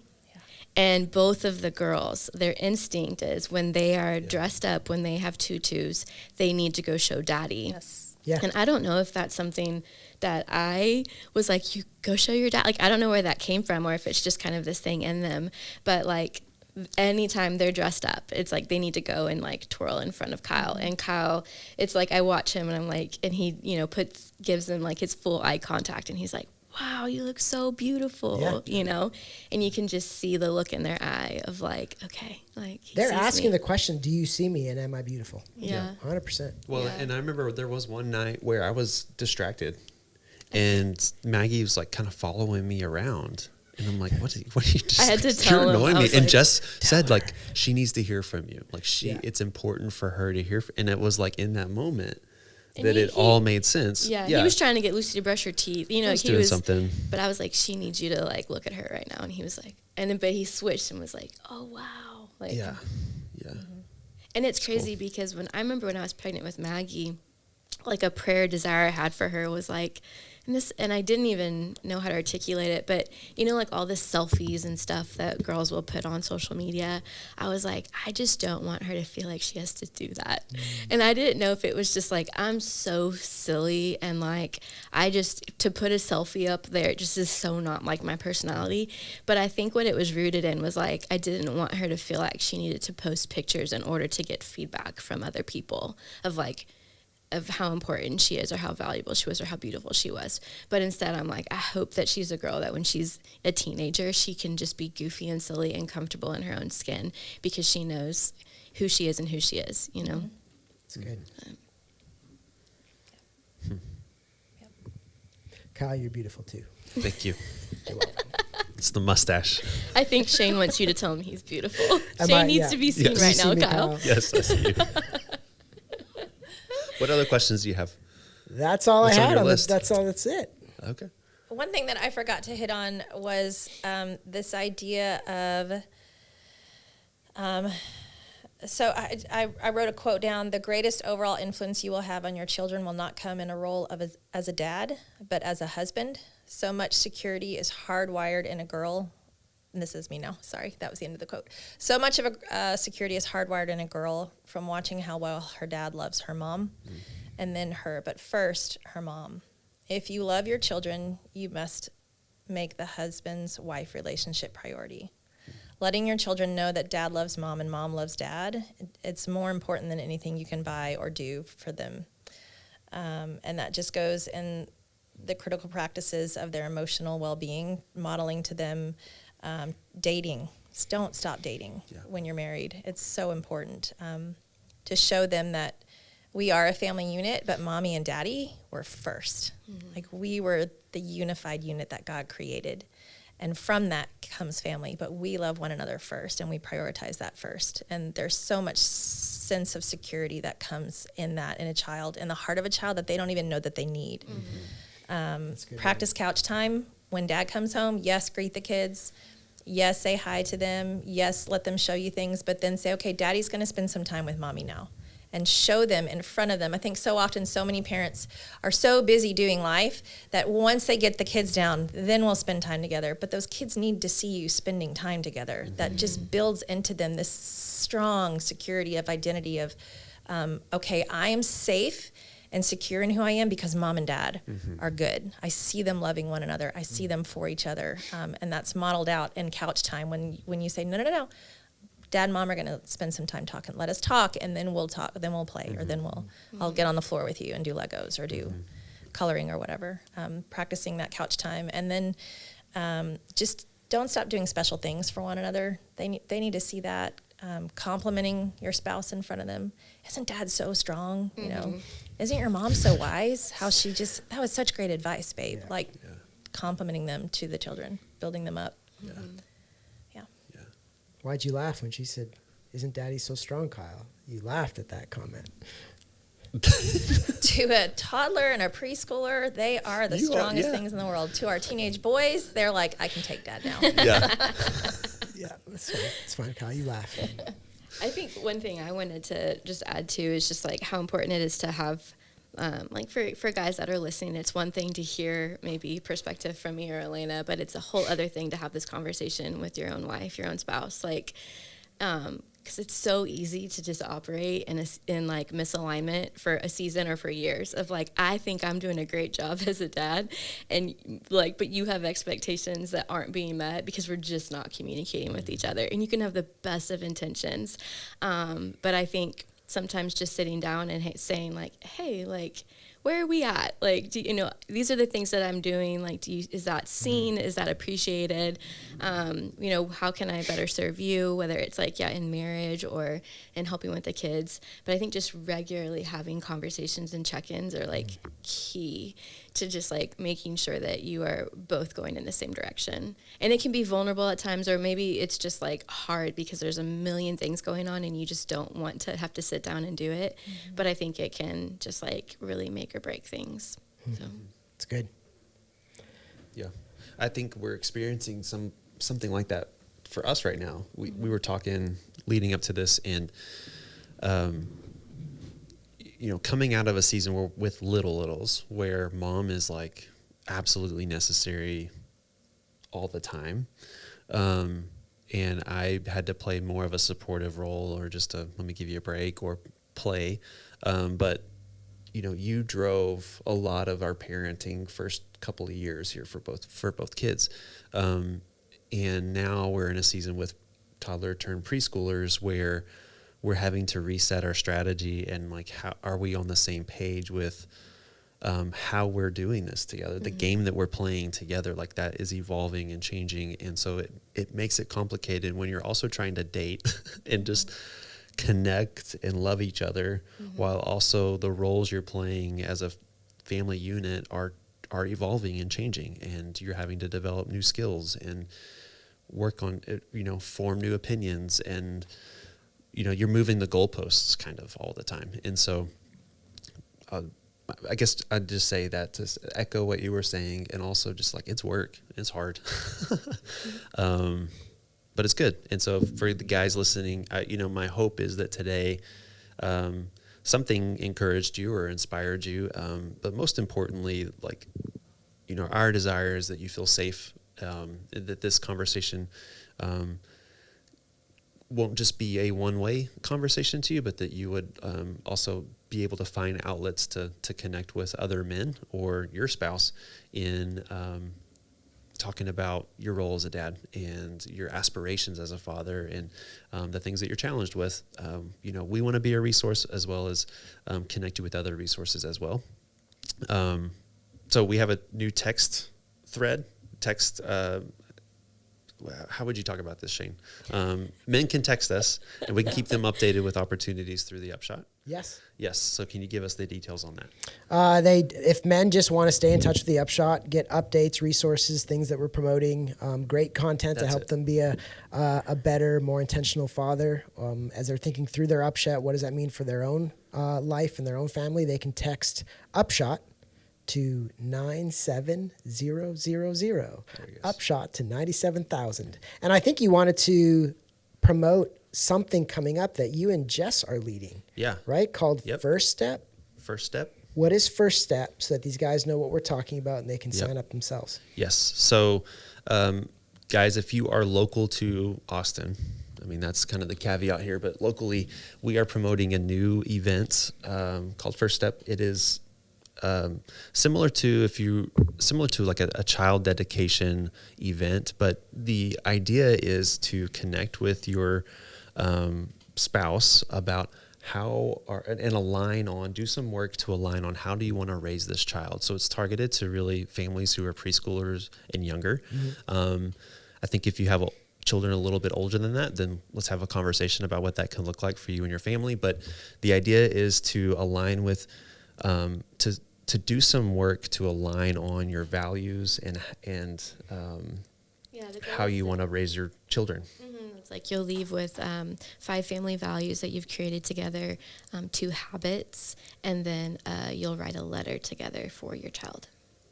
And both of the girls, their instinct is when they are dressed up, when they have tutus, they need to go show daddy. Yes. Yeah. And I don't know if that's something that I was like, you go show your dad. Like, I don't know where that came from or if it's just kind of this thing in them. But, like, anytime they're dressed up, it's like they need to go and, like, twirl in front of Kyle. And Kyle, it's like I watch him and I'm like, and he, gives them, like, his full eye contact. And he's like, wow, you look so beautiful, and you can just see the look in their eye of like, okay, like They're asking the question, do you see me and am I beautiful? Yeah. 100%. Well, and I remember there was one night where I was distracted, and Maggie was like kind of following me around, and I'm like, "What are you just?" I had to tell You're him. annoying I me. was And like, Jess said like she needs to hear from you. Like it's important for her to hear. And it was like in that moment And that he all made sense. Yeah, he was trying to get Lucy to brush her teeth. He was doing something. But I was like, she needs you to like look at her right now. And he was like, but he switched and was like, oh wow, like Yeah. And it's crazy because when I was pregnant with Maggie, like a prayer desire I had for her was like, and I didn't even know how to articulate it, but like all the selfies and stuff that girls will put on social media, I was like, I just don't want her to feel like she has to do that. And I didn't know if it was just like, I'm so silly and like, to put a selfie up there, it just is so not like my personality. But I think what it was rooted in was like, I didn't want her to feel like she needed to post pictures in order to get feedback from other people of like, of how important she is or how valuable she was or how beautiful she was. But instead I'm like, I hope that she's a girl that when she's a teenager, she can just be goofy and silly and comfortable in her own skin because she knows who she is and who she is, you know? That's good. Kyle, you're beautiful too. Thank you. You're welcome. It's the mustache. I think Shane wants you to tell him he's beautiful. Am Shane I? needs Yeah. to be seen Yes. right You now, see me, Kyle. Yes, I see you. What other questions do you have? That's all What's I on had. your On list? that's it. Okay. One thing that I forgot to hit on was this idea of, so I wrote a quote down, the greatest overall influence you will have on your children will not come in a role of as a dad, but as a husband. So much security is hardwired in a girl. And this is me now. Sorry, that was the end of the quote. So much of a security is hardwired in a girl from watching how well her dad loves her mom and then her, but first her mom. If you love your children, you must make the husband's wife relationship priority. Letting your children know that dad loves mom and mom loves dad, it's more important than anything you can buy or do for them. And that just goes in the critical practices of their emotional well-being, modeling to them dating. Just don't stop dating when you're married. It's so important to show them that we are a family unit, but mommy and daddy were first. Like we were the unified unit that God created. And from that comes family, but we love one another first and we prioritize that first. And there's so much sense of security that comes in that in a child, in the heart of a child that they don't even know that they need. Practice couch time. When dad comes home, yes, greet the kids. Yes, say hi to them. Yes, let them show you things, but then say, okay, daddy's going to spend some time with mommy now. And show them in front of them. I think so often so many parents are so busy doing life that once they get the kids down, then we'll spend time together. But those kids need to see you spending time together. That just builds into them this strong security of identity of, okay, I am safe and secure in who I am because mom and dad are good. I see them loving one another. I see them for each other. And that's modeled out in couch time when you say, no. Dad and mom are going to spend some time talking. Let us talk, and then we'll talk. Then we'll play, or then I'll get on the floor with you and do Legos or do coloring or whatever. Practicing that couch time, and then just don't stop doing special things for one another. They need to see that. Complimenting your spouse in front of them. Isn't dad so strong? You know, isn't your mom so wise? How she just, that was such great advice, babe. Yeah. Complimenting them to the children, building them up. Why'd you laugh when she said, "Isn't daddy so strong, Kyle?" You laughed at that comment. To a toddler and a preschooler, they are the strongest things in the world. To our teenage boys, they're like, I can take dad now. Yeah. Yeah, that's fine. It's fine, Kyle. You laugh. I think one thing I wanted to just add to is just like how important it is to have, like for guys that are listening, it's one thing to hear maybe perspective from me or Elena, but it's a whole other thing to have this conversation with your own wife, your own spouse, like, because it's so easy to just operate in like misalignment for a season or for years of like, I think I'm doing a great job as a dad, and like, but you have expectations that aren't being met because we're just not communicating with each other. And you can have the best of intentions, but I think sometimes just sitting down and saying like, hey, like, where are we at? Like, these are the things that I'm doing. Like, is that seen? Is that appreciated? How can I better serve you? Whether it's like, in marriage or in helping with the kids. But I think just regularly having conversations and check-ins are like key to just like making sure that you are both going in the same direction. And it can be vulnerable at times, or maybe it's just like hard because there's a million things going on and you just don't want to have to sit down and do it. But I think it can just like really make or break things. So It's good. Yeah. I think we're experiencing something like that for us right now. We were talking leading up to this, and coming out of a season with littles where mom is like absolutely necessary all the time. And I had to play more of a supportive role, or just let me give you a break or play. But you drove a lot of our parenting first couple of years here for both kids. And now we're in a season with toddler turned preschoolers where we're having to reset our strategy and like, how are we on the same page with how we're doing this together? The game that we're playing together, like that is evolving and changing. And so it makes it complicated when you're also trying to date and just connect and love each other, while also the roles you're playing as a family unit are evolving and changing, and you're having to develop new skills and work on it, form new opinions, and you're moving the goalposts kind of all the time. And so I guess I'd just say that to echo what you were saying, and also just like, it's work, it's hard, but it's good. And so for the guys listening, my hope is that today something encouraged you or inspired you, but most importantly, like, our desire is that you feel safe, that this conversation won't just be a one-way conversation to you, but that you would also be able to find outlets to connect with other men or your spouse in talking about your role as a dad and your aspirations as a father, and the things that you're challenged with. We want to be a resource, as well as connect you with other resources as well. So we have a new text thread. How would you talk about this, Shane? Men can text us, and we can keep them updated with opportunities through the Upshot. Yes. Yes. So can you give us the details on that? If men just want to stay in touch with the Upshot, get updates, resources, things that we're promoting, great content to help them be a better, more intentional father. As they're thinking through their Upshot, what does that mean for their own life and their own family? They can text Upshot to 97000. Upshot to 97,000. And I think you wanted to promote something coming up that you and Jess are leading. Yeah. Right? Called First Step. First Step. What is First Step, so that these guys know what we're talking about and they can sign up themselves? Yes. So, guys, if you are local to Austin, I mean, that's kind of the caveat here, but locally, we are promoting a new event called First Step. It is similar to like a child dedication event, but the idea is to connect with your spouse about do some work to align on how do you want to raise this child. So it's targeted to really families who are preschoolers and younger. I think if you have children a little bit older than that, then let's have a conversation about what that can look like for you and your family. But the idea is to align with, to do some work to align on your values and how you want to raise your children. It's like you'll leave with 5 family values that you've created together, 2 habits, and then you'll write a letter together for your child.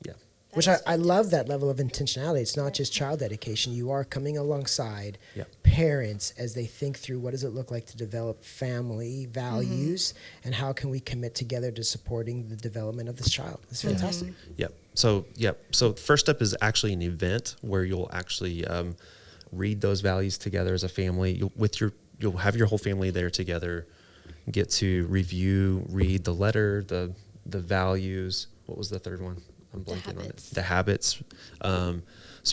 Yeah. Which I love that level of intentionality. It's not just child dedication. You are coming alongside parents as they think through what does it look like to develop family values, and how can we commit together to supporting the development of this child. It's fantastic. Yep. So First Step is actually an event where you'll actually read those values together as a family. You'll have your whole family there together, get to read the letter, the values. What was the third one? I'm blanking on it. The habits. So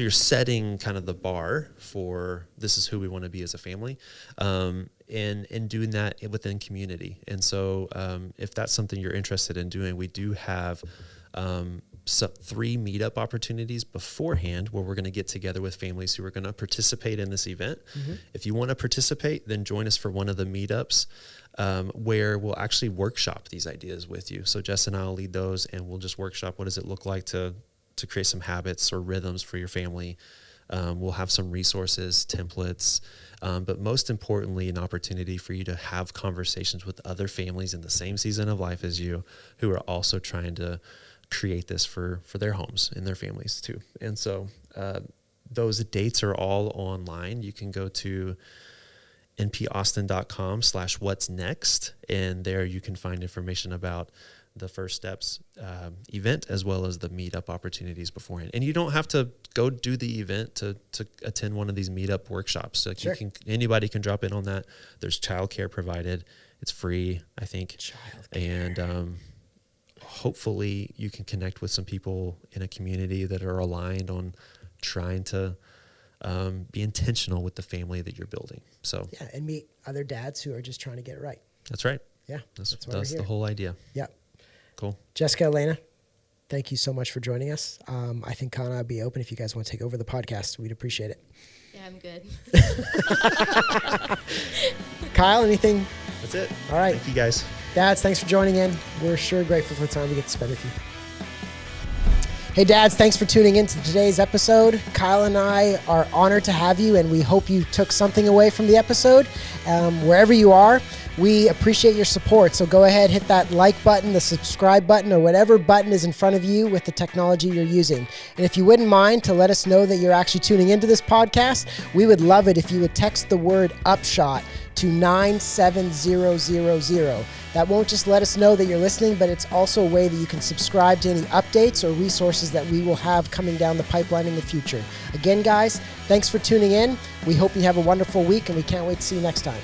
you're setting kind of the bar for this is who we want to be as a family, and doing that within community. And so if that's something you're interested in doing, we do have 3 meetup opportunities beforehand where we're going to get together with families who are going to participate in this event. If you want to participate, then join us for one of the meetups where we'll actually workshop these ideas with you. So Jess and I will lead those, and we'll just workshop what does it look like to create some habits or rhythms for your family. We'll have some resources, templates, but most importantly, an opportunity for you to have conversations with other families in the same season of life as you, who are also trying to create this for their homes and their families too. And so those dates are all online. You can go to npaustin.com/what's next, and there you can find information about the First Steps event, as well as the meetup opportunities beforehand. And you don't have to go do the event to attend one of these meetup workshops. So anybody can drop in on that. There's childcare provided. It's free, I think. And hopefully you can connect with some people in a community that are aligned on trying to be intentional with the family that you're building. So and meet other dads who are just trying to get it right. That's right. Yeah, That's why we're the here. whole idea. Yeah. Cool. Jessica, Alana, thank you so much for joining us. I think Kyle and I will be open if you guys want to take over the podcast. We'd appreciate it. Yeah, I'm good. Kyle, anything? That's it. All right. Thank you guys. Dads, thanks for joining in. We're sure grateful for the time we get to spend with you. Hey, dads, thanks for tuning in to today's episode. Kyle and I are honored to have you, and we hope you took something away from the episode. Wherever you are, we appreciate your support. So go ahead, hit that like button, the subscribe button, or whatever button is in front of you with the technology you're using. And if you wouldn't mind to let us know that you're actually tuning into this podcast, we would love it if you would text the word Upshot to 97000. That won't just let us know that you're listening, but it's also a way that you can subscribe to any updates or resources that we will have coming down the pipeline in the future. Again, guys, thanks for tuning in. We hope you have a wonderful week, and we can't wait to see you next time.